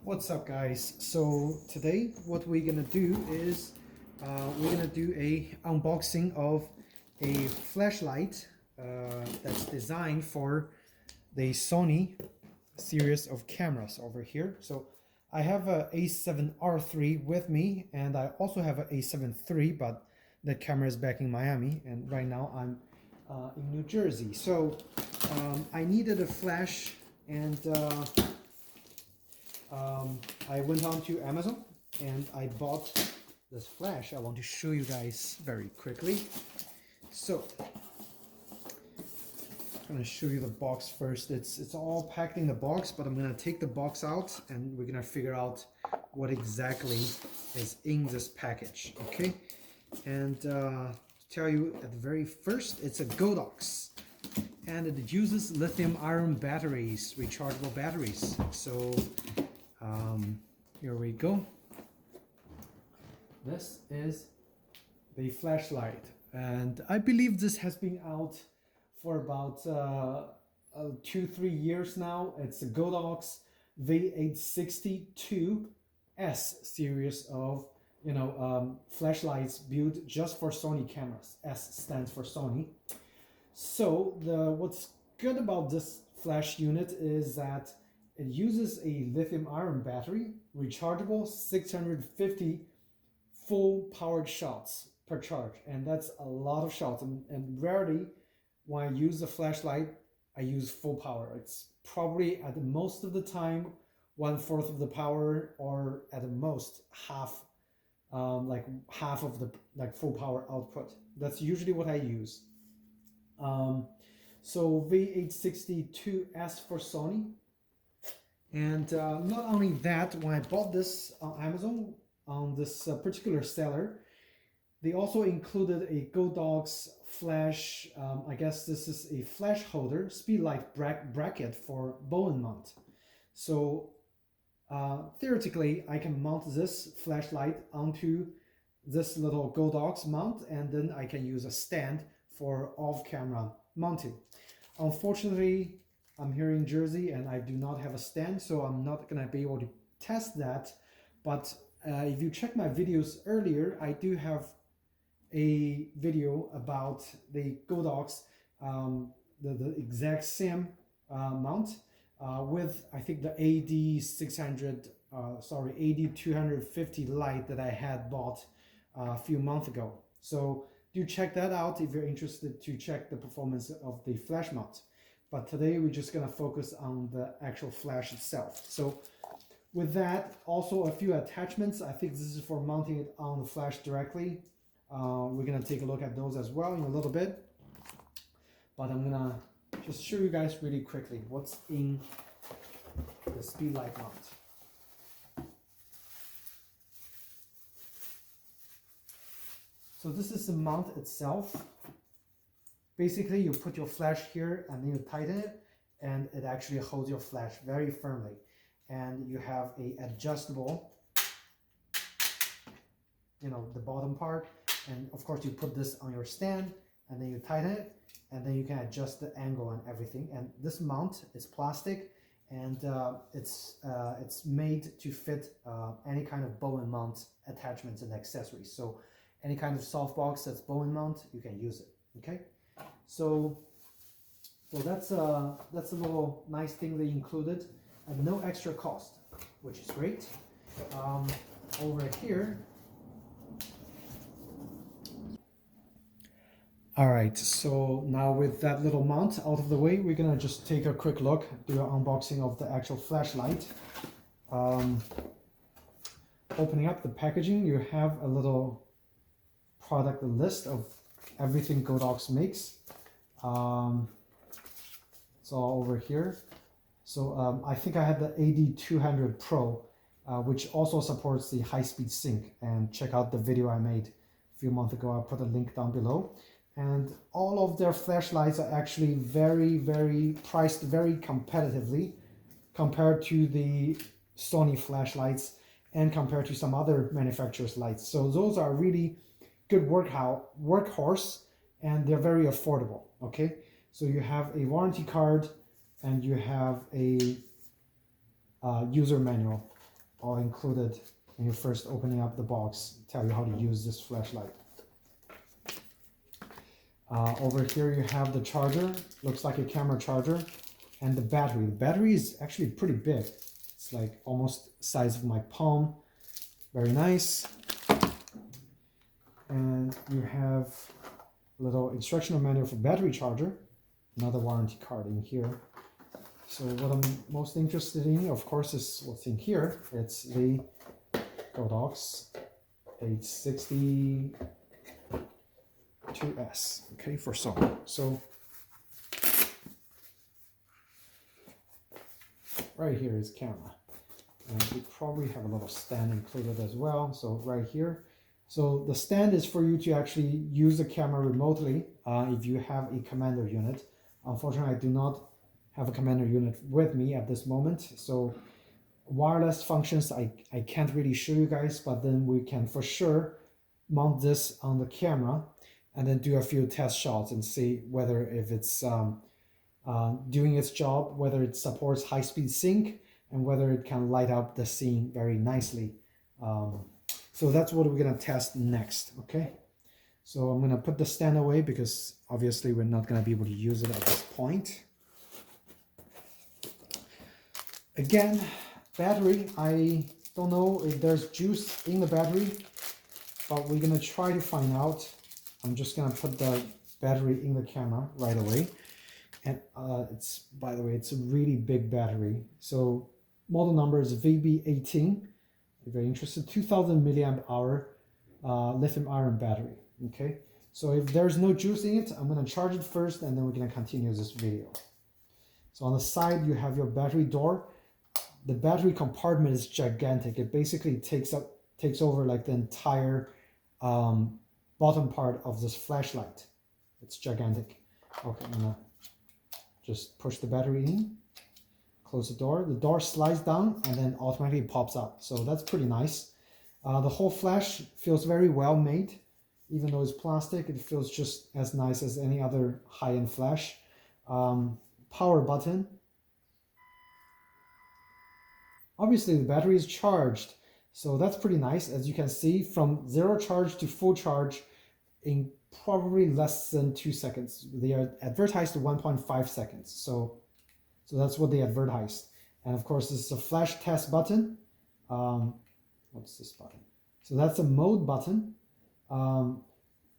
What's up, guys? So today what we're gonna do is we're gonna do a unboxing of a flashlight that's designed for the Sony series of cameras over here. So I have a A7R3 with me, and I also have an A7III, but the camera is back in Miami, and right now I'm in New Jersey. So I needed a flash, and I went on to Amazon and I bought this flash. I want to show you guys very quickly. So I'm going to show you the box first. It's all packed in the box, but I'm going to take the box out and we're going to figure out what exactly is in this package. Okay, and to tell you at the very first, it's a Godox, and it uses lithium-ion batteries, rechargeable batteries. So here we go. This is the flashlight, and I believe this has been out for about 2-3 years now. It's a Godox V860II-S series of flashlights built just for Sony cameras. S stands for Sony. So what's good about this flash unit is that it uses a lithium-ion battery, rechargeable, 650 full powered shots per charge, and that's a lot of shots. And rarely, when I use the flashlight, I use full power. It's probably at most of the time 1/4 of the power, or at the most half, like half of the full power output. That's usually what I use. So V860II-S for Sony. And not only that, when I bought this on Amazon, on this particular seller, they also included a Godox flash, I guess this is a flash holder, Speedlight bracket for Bowen mount. So theoretically, I can mount this flashlight onto this little Godox mount, and then I can use a stand for off-camera mounting. Unfortunately, I'm here in Jersey and I do not have a stand, so I'm not going to be able to test that. But if you check my videos earlier, I do have a video about the Godox, the exact same mount with, I think, the AD250 light that I had bought a few months ago. So do check that out if you're interested to check the performance of the flash mount. But today we're just going to focus on the actual flash itself. So with that, also a few attachments. I think this is for mounting it on the flash directly. We're going to take a look at those as well in a little bit. But I'm going to just show you guys really quickly what's in the Speedlight mount. So this is the mount itself. Basically, you put your flash here and then you tighten it, and it actually holds your flash very firmly. And you have a adjustable, the bottom part. And of course, you put this on your stand and then you tighten it, and then you can adjust the angle and everything. And this mount is plastic, and it's made to fit any kind of Bowen mount attachments and accessories. So any kind of softbox that's Bowen mount, you can use it. Okay. So that's a little nice thing they included at no extra cost, which is great. Over here. All right, so now with that little mount out of the way, we're gonna just take a quick look, do an unboxing of the actual flashlight. Opening up the packaging, you have a little product list of everything Godox makes. It's all over here. So I think I had the AD200 Pro, which also supports the High-Speed-Sync. And check out the video I made a few months ago. I'll put a link down below. And all of their flashlights are actually very priced very competitively compared to the Sony flashlights and compared to some other manufacturers' lights. So those are really good workhorse, and they're very affordable. Okay, so you have a warranty card and you have a user manual. all included when you're first opening up the box, tell you how to use this flashlight. Over here you have the charger, looks like a camera charger, and the battery. The battery is actually pretty big. It's like almost the size of my palm. Very nice. And you have a little instructional manual for battery charger, another warranty card in here. So what I'm most interested in, of course, is what's in here. It's the Godox V860II-S, okay, for Sony. So right here is camera. And we probably have a little stand included as well. So right here. So the stand is for you to actually use the camera remotely if you have a commander unit. Unfortunately, I do not have a commander unit with me at this moment. So wireless functions, I can't really show you guys, but then we can for sure mount this on the camera and then do a few test shots and see whether if it's doing its job, whether it supports high-speed sync, and whether it can light up the scene very nicely. So that's what we're gonna test next, okay? So I'm gonna put the stand away because obviously we're not gonna be able to use it at this point. Again, battery, I don't know if there's juice in the battery, but we're gonna try to find out. I'm just gonna put the battery in the camera right away. And it's, by the way, it's a really big battery. So model number is VB18. If you're interested, 2000 milliamp hour lithium ion battery. Okay, so if there's no juice in it, I'm gonna charge it first and then we're gonna continue this video. So on the side, you have your battery door. The battery compartment is gigantic. It basically takes over like the entire bottom part of this flashlight. It's gigantic. Okay, I'm gonna just push the battery in, close the door. The door slides down and then automatically pops up. So that's pretty nice. The whole flash feels very well made. Even though it's plastic, it feels just as nice as any other high-end flash. Power button. Obviously, the battery is charged, so that's pretty nice. As you can see, from 0 charge to full charge in probably less than 2 seconds. They are advertised to 1.5 seconds, so that's what they advertised. And of course, this is a flash test button. What's this button? So that's a mode button.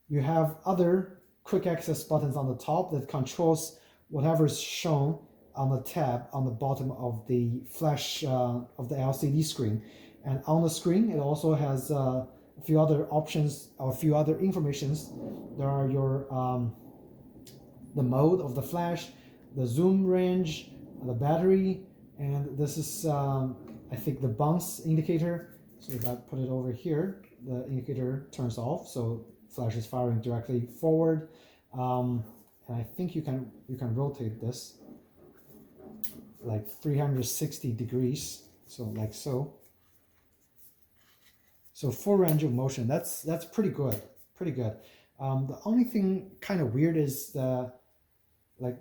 You have other quick access buttons on the top that controls whatever is shown on the tab on the bottom of the flash of the LCD screen. And on the screen, it also has a few other options or a few other informations. There are your the mode of the flash, the zoom range, the battery, and this is I think the bounce indicator. So if I put it over here, the indicator turns off, so flash is firing directly forward. And I think you can rotate this like 360 degrees, so like so. So full range of motion. That's pretty good, pretty good. The only thing kind of weird is the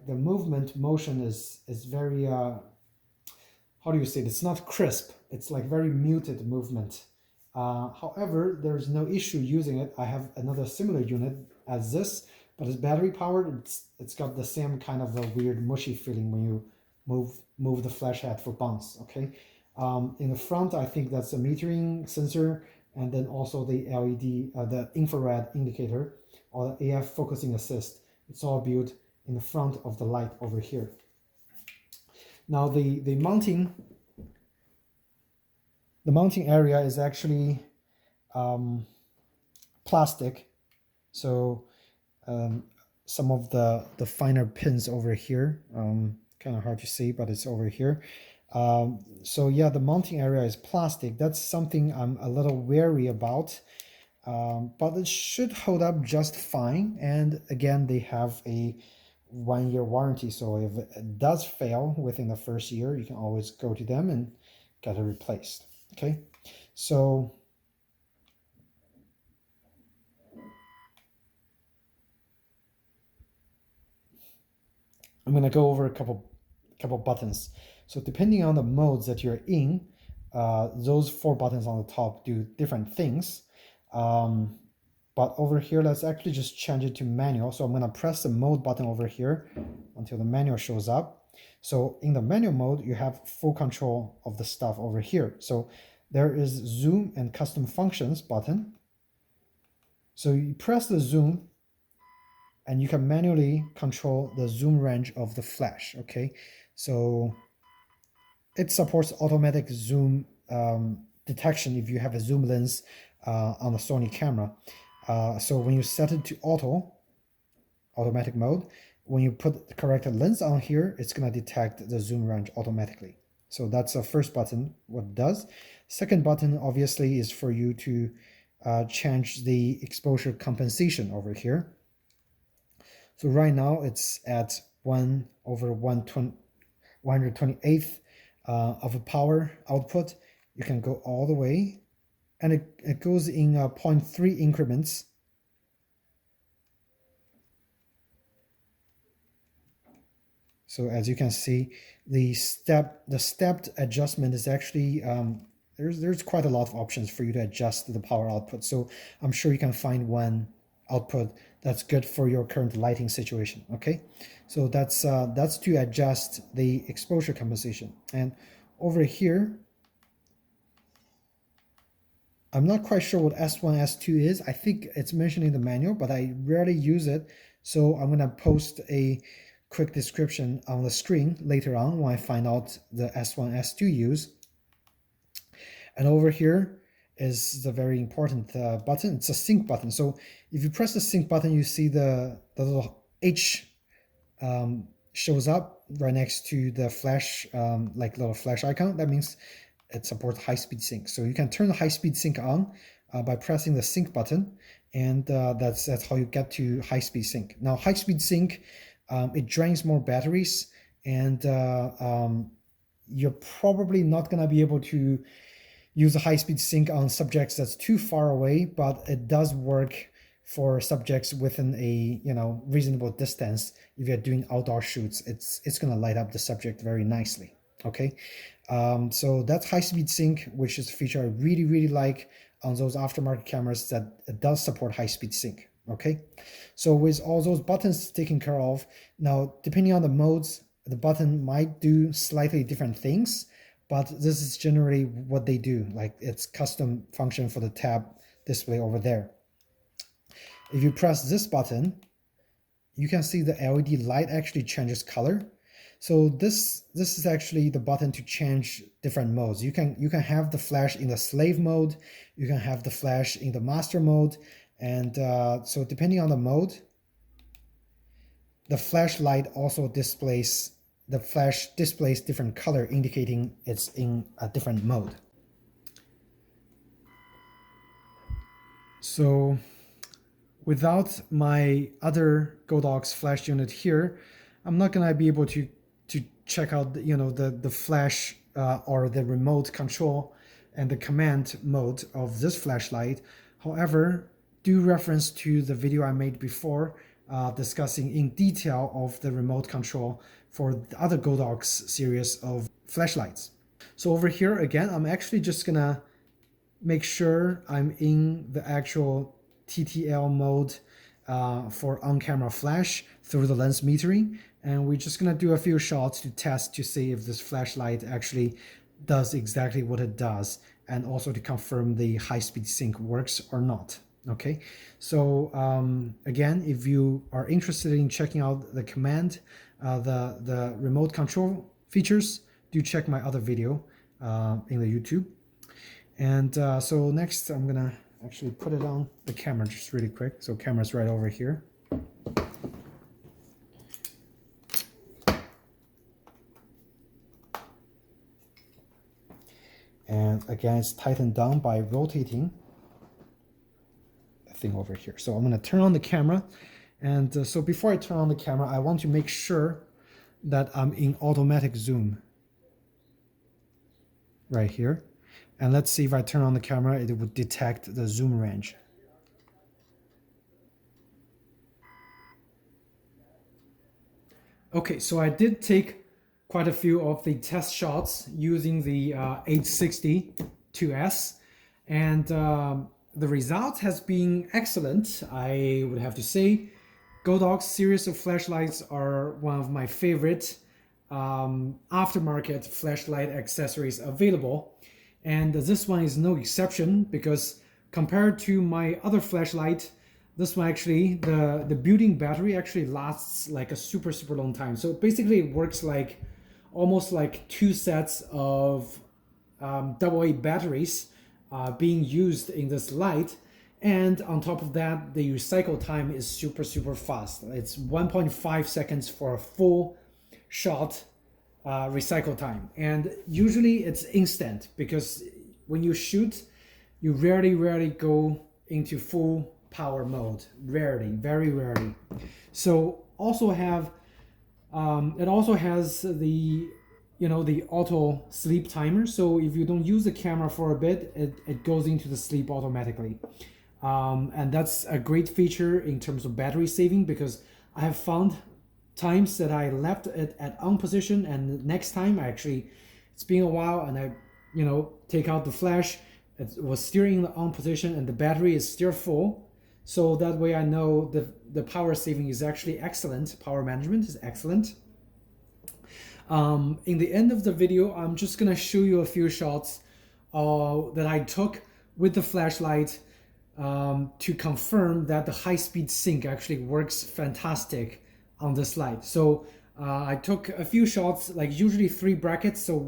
movement motion is very how do you say it? It's not crisp. It's like very muted movement. However, there's no issue using it. I have another similar unit as this, but it's battery powered. It's got the same kind of a weird mushy feeling when you move the flash head for bounce. Okay. In the front, I think that's a metering sensor, and then also the LED, the infrared indicator, or the AF focusing assist. It's all built in the front of the light over here. Now the mounting area is actually plastic, so some of the finer pins over here, kind of hard to see, but it's over here. So yeah, the mounting area is plastic. That's something I'm a little wary about, but it should hold up just fine. And again, they have a 1-year warranty, so if it does fail within the first year, you can always go to them and get it replaced. Okay, so I'm going to go over a couple buttons. So depending on the modes that you're in, those 4 buttons on the top do different things. But over here, let's actually just change it to manual. So I'm going to press the mode button over here until the manual shows up. So in the manual mode, you have full control of the stuff over here. So there is zoom and custom functions button. So you press the zoom and you can manually control the zoom range of the flash. Okay, so it supports automatic zoom detection if you have a zoom lens on the Sony camera. So when you set it to automatic mode, when you put the correct lens on here, it's going to detect the zoom range automatically. So that's the first button, what it does. Second button, obviously, is for you to change the exposure compensation over here. So right now it's at 1/128th of a power output. You can go all the way, and it goes in 0.3 increments. So as you can see, the stepped adjustment is actually there's quite a lot of options for you to adjust the power output. So I'm sure you can find one output that's good for your current lighting situation. Okay, so that's to adjust the exposure compensation. And over here, I'm not quite sure what S1, S2 is. I think it's mentioned in the manual, but I rarely use it. So I'm gonna post a quick description on the screen later on when I find out the S1, S2 use. And over here is the very important button. It's a sync button. So if you press the sync button, you see the little H shows up right next to the flash, like little flash icon. That means it supports high-speed sync. So you can turn the high-speed sync on by pressing the sync button, and that's how you get to high-speed sync. Now, high-speed sync, it drains more batteries, and you're probably not going to be able to use a high-speed sync on subjects that's too far away, but it does work for subjects within a reasonable distance. If you're doing outdoor shoots, it's going to light up the subject very nicely. Okay, so that's high-speed sync, which is a feature I really like on those aftermarket cameras that it does support high-speed sync. Okay, so with all those buttons taken care of, now depending on the modes, the button might do slightly different things, but this is generally what they do. Like, it's custom function for the tab display over there. If you press this button, you can see the LED light actually changes color. So this is actually the button to change different modes. You can have the flash in the slave mode, you can have the flash in the master mode, and so depending on the mode, the flashlight also displays different color, indicating it's in a different mode. So without my other Godox flash unit here, I'm not gonna be able to check out the flash or the remote control and the command mode of this flashlight. However, do reference to the video I made before discussing in detail of the remote control for the other Godox series of flashlights. So over here again, I'm actually just gonna make sure I'm in the actual TTL mode for on-camera flash through the lens metering, and we're just gonna do a few shots to test to see if this flashlight actually does exactly what it does, and also to confirm the high-speed sync works or not. Okay, so again, if you are interested in checking out the command, the remote control features, do check my other video in the YouTube. And so next I'm gonna actually put it on the camera just really quick. So camera's right over here. And again, it's tightened down by rotating the thing over here. So I'm gonna turn on the camera. And so before I turn on the camera, I want to make sure that I'm in automatic zoom right here. And let's see if I turn on the camera, it would detect the zoom range. Okay, so I did take quite a few of the test shots using the A7R3 and the results has been excellent. I would have to say Godox series of flashlights are one of my favorite aftermarket flashlight accessories available, and this one is no exception, because compared to my other flashlight, this one actually, the built-in battery actually lasts like a super long time. So basically it works like almost like 2 sets of AA batteries being used in this light. And on top of that, the recycle time is super fast. It's 1.5 seconds for a full shot recycle time. And usually it's instant, because when you shoot, you rarely go into full power mode. Rarely, very rarely. So also have it also has the the auto sleep timer. So if you don't use the camera for a bit, it goes into the sleep automatically. And that's a great feature in terms of battery saving, because I have found times that I left it at on position, and the next time it's been a while, and I take out the flash, it was still in the on position and the battery is still full. So that way I know the power saving is actually excellent. Power management is excellent. In the end of the video, I'm just gonna show you a few shots that I took with the flashlight to confirm that the high-speed sync actually works fantastic on this light. So I took a few shots, like usually 3 brackets. So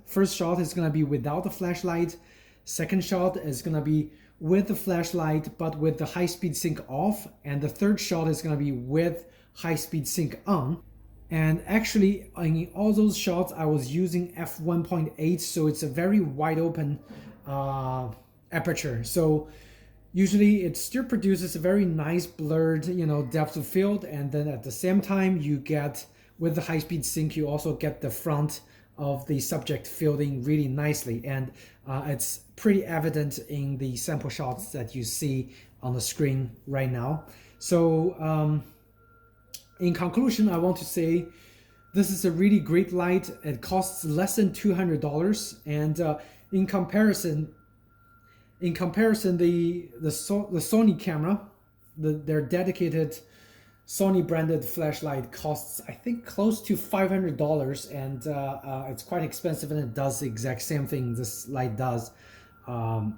first shot is gonna be without the flashlight. Second shot is gonna be with the flashlight but with the high-speed sync off, and the third shot is going to be with high-speed sync on. And actually in all those shots I was using f1.8, so it's a very wide open aperture. So usually it still produces a very nice blurred depth of field, and then at the same time you get, with the high-speed sync, you also get the front of the subject fielding really nicely, and it's pretty evident in the sample shots that you see on the screen right now. So in conclusion, I want to say this is a really great light. It costs less than $200, and in comparison, the Sony camera, their dedicated Sony branded flashlight costs, I think, close to $500, and it's quite expensive, and it does the exact same thing this light does. And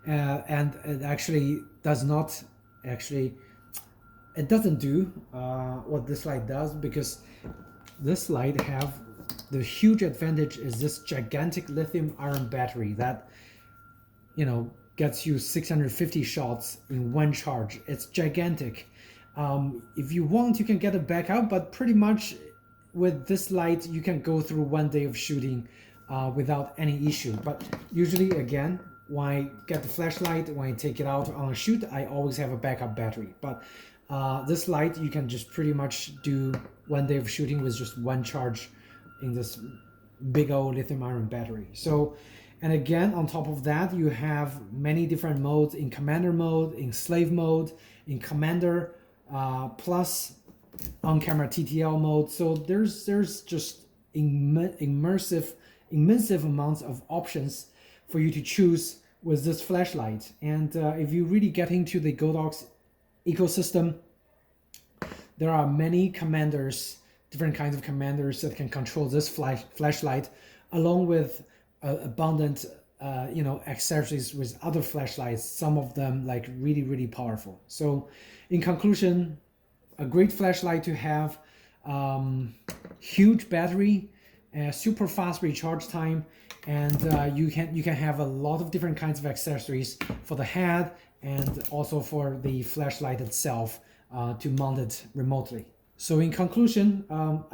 it actually doesn't do what this light does, because this light have the huge advantage is this gigantic lithium ion battery that gets you 650 shots in one charge. It's gigantic. If you want, you can get a backup, but pretty much with this light you can go through 1 day of shooting without any issue. But usually, again, when I get the flashlight, when I take it out on a shoot, I always have a backup battery. But this light, you can just pretty much do 1 day of shooting with just one charge in this big old lithium ion battery. So, and again, on top of that, you have many different modes: in commander mode, in slave mode, in commander, plus on-camera TTL mode. So there's just immense amounts of options for you to choose with this flashlight. And if you really get into the Godox ecosystem, there are many commanders, different kinds of commanders that can control this flashlight, along with abundant accessories with other flashlights, some of them like really powerful. So in conclusion, a great flashlight to have, huge battery, super fast recharge time, and you can have a lot of different kinds of accessories for the head and also for the flashlight itself to mount it remotely. So in conclusion,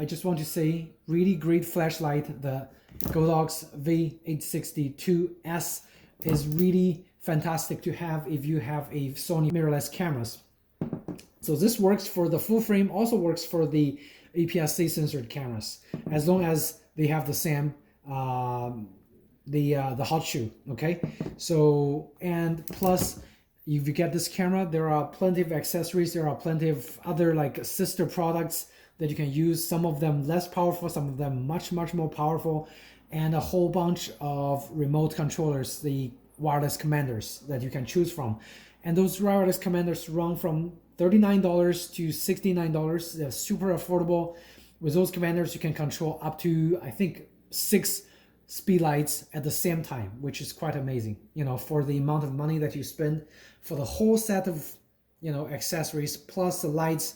I just want to say, really great flashlight. The Godox V860II-S is really fantastic to have if you have a Sony mirrorless cameras. So this works for the full frame, also works for the APS-C censored cameras, as long as they have the same the hot shoe. Okay, so, and plus, if you get this camera, there are plenty of accessories, there are plenty of other like sister products that you can use. Some of them less powerful, some of them much more powerful, and a whole bunch of remote controllers, the wireless commanders that you can choose from. And those wireless commanders run from $39 to $69. They're super affordable. With those commanders, you can control up to, I think, 6 Speedlights at the same time, which is quite amazing, you know, for the amount of money that you spend for the whole set of, you know, accessories plus the lights,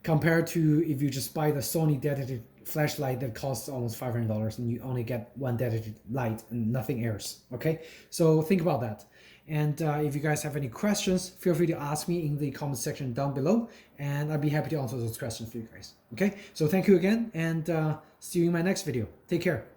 compared to if you just buy the Sony dedicated flashlight that costs almost $500 and you only get one dedicated light and nothing else. Okay, so think about that. And if you guys have any questions, feel free to ask me in the comment section down below, and I'd be happy to answer those questions for you guys. Okay, so thank you again, and see you in my next video. Take care.